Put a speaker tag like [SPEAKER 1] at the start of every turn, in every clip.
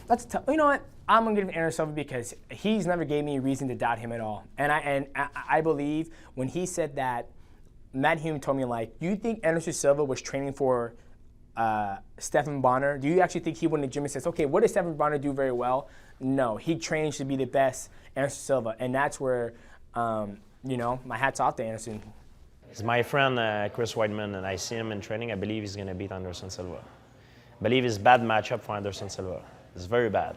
[SPEAKER 1] That's you know what? I'm gonna give Anderson Silva because he's never gave me a reason to doubt him at all. And I believe when he said that, Matt Hume told me, like, you think Anderson Silva was training for Stephen Bonner? Do you actually think he went to the gym and says, okay, what does Stephen Bonner do very well? No, he trains to be the best Anderson Silva, and that's where, you know, my hat's off to Anderson.
[SPEAKER 2] He's my friend Chris Weidman, and I see him in training. I believe he's going to beat Anderson Silva. I believe it's a bad matchup for Anderson Silva. It's very bad.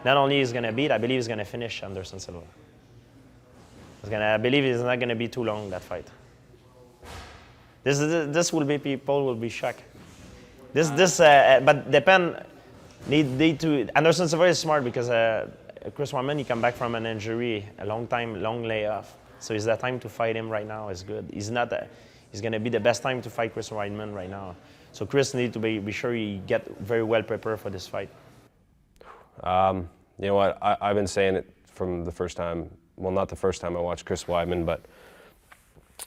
[SPEAKER 2] Not only he's going to beat, I believe he's going to finish Anderson Silva. I believe it's not going to be too long, that fight. This will be, people will be shocked. But depend. Need to. Anderson Silva is smart because Chris Weidman, he come back from an injury, a long layoff. So is that time to fight him right now? Is good. He's going to be the best time to fight Chris Weidman right now. So Chris needs to be sure he get very well prepared for this fight.
[SPEAKER 3] You know what? I've been saying it from the first time. Well, not the first time I watched Chris Weidman, but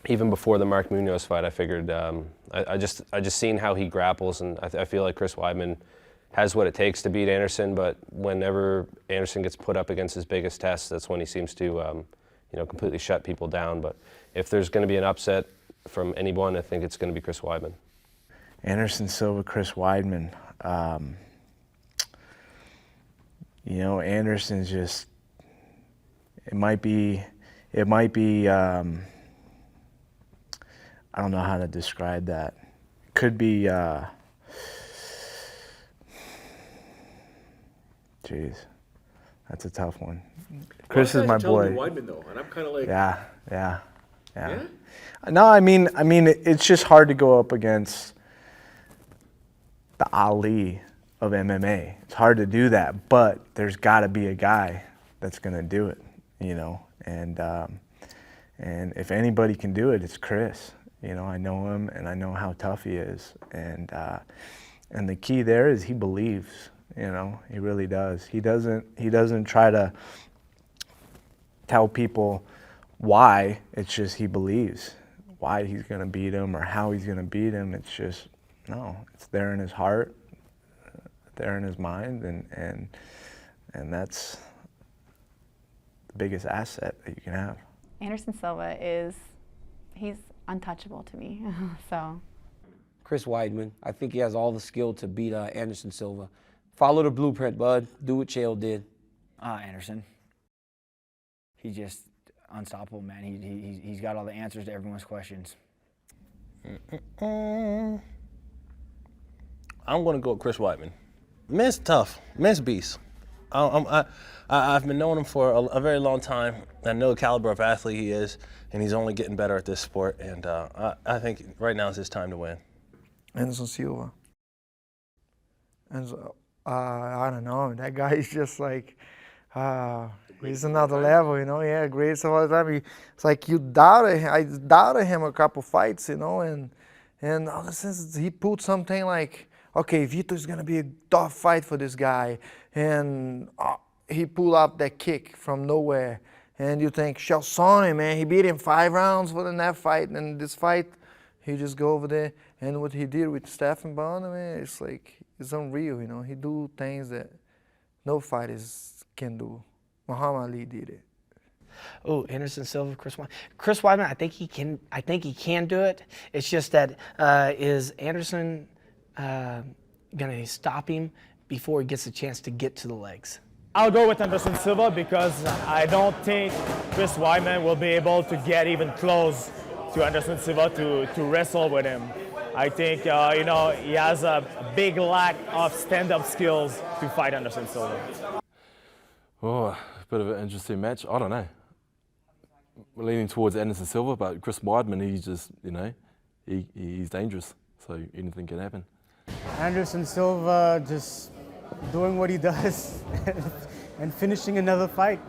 [SPEAKER 3] even before the Mark Munoz fight, I figured I just seen how he grapples, and I feel like Chris Weidman has what it takes to beat Anderson. But whenever Anderson gets put up against his biggest test, that's when he seems to you know, completely shut people down. But if there's going to be an upset from anyone, I think it's going to be Chris Weidman.
[SPEAKER 4] Anderson Silva, Chris Weidman. You know, Anderson's just. It might be. I don't know how to describe that. It could be. Jeez, that's a tough one. Chris is my boy.
[SPEAKER 5] Weidman, though, and I'm kind of like.
[SPEAKER 4] Yeah. No, I mean, it's just hard to go up against the Ali of MMA. It's hard to do that, but there's got to be a guy that's going to do it, you know. And if anybody can do it, it's Chris. You know, I know him, and I know how tough he is. And the key there is he believes. You know, he really does. He doesn't try to tell people why. It's just he believes why he's going to beat him or how he's going to beat him. It's just, no, it's there in his heart, there in his mind, and that's the biggest asset that you can have.
[SPEAKER 6] Anderson Silva he's untouchable to me, so.
[SPEAKER 7] Chris Weidman, I think he has all the skill to beat Anderson Silva. Follow the blueprint, bud. Do what Chael did.
[SPEAKER 8] Anderson. He's just unstoppable, man. He's got all the answers to everyone's questions.
[SPEAKER 9] I'm going to go with Chris Weidman. Man's tough. Man's beast. I've been knowing him for a very long time. I know the caliber of athlete he is, and he's only getting better at this sport. And I think right now is his time to win.
[SPEAKER 10] Anderson Silva. And I don't know. That guy is just like, he's another level, you know. Yeah, great all the time. It's like you doubted him. I doubted him a couple fights, you know, and all of a sudden he pulled something like, okay, Vitor's gonna be a tough fight for this guy, and he pulled up that kick from nowhere, and you think Chalsone, man, he beat him 5 rounds for the next fight, and this fight, he just go over there, and what he did with Stephen Bonner, man, it's like. It's unreal, you know. He do things that no fighters can do. Muhammad Ali did it.
[SPEAKER 11] Oh, Anderson Silva, Chris Weidman. Chris Weidman, I think he can do it. It's just that is Anderson gonna stop him before he gets a chance to get to the legs?
[SPEAKER 12] I'll go with Anderson Silva because I don't think Chris Weidman will be able to get even close to Anderson Silva to wrestle with him. I think, you know, he has a big lack of stand-up skills to fight Anderson Silva.
[SPEAKER 5] Oh, a bit of an interesting match. I don't know. We're leaning towards Anderson Silva, but Chris Weidman, he's just, you know, he's dangerous. So anything can happen.
[SPEAKER 13] Anderson Silva just doing what he does and finishing another fight.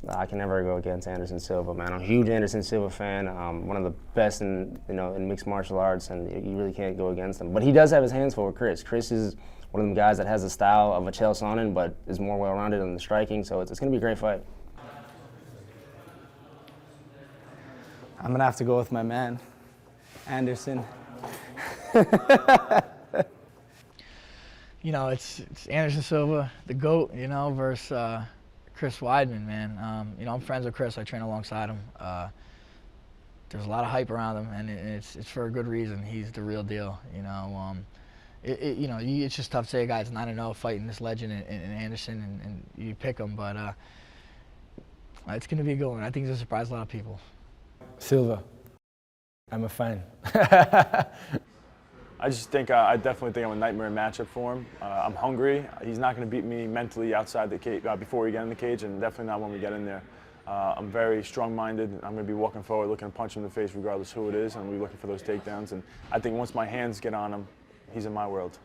[SPEAKER 14] I can never go against Anderson Silva, man. I'm a huge Anderson Silva fan. One of the best in mixed martial arts, and you really can't go against him. But he does have his hands full with Chris. Chris is one of them guys that has the style of a Chael Sonnen, but is more well-rounded in the striking. So it's going to be a great fight.
[SPEAKER 8] I'm going to have to go with my man, you know, it's Anderson Silva, the GOAT, you know, versus Chris Weidman, man. You know, I'm friends with Chris. I train alongside him. There's a lot of hype around him, and it's for a good reason. He's the real deal, you know. You know, it's just tough to say a guy's 9-0 fighting this legend in Anderson, and you pick him, but it's going to be a good one. I think it's going to surprise a lot of people.
[SPEAKER 15] Silva. I'm a fan.
[SPEAKER 16] I just think, I definitely think I'm a nightmare matchup for him. I'm hungry. He's not going to beat me mentally outside the cage, before we get in the cage, and definitely not when we get in there. I'm very strong-minded. I'm going to be walking forward, looking to punch him in the face regardless who it is, and we're looking for those takedowns. And I think once my hands get on him, he's in my world.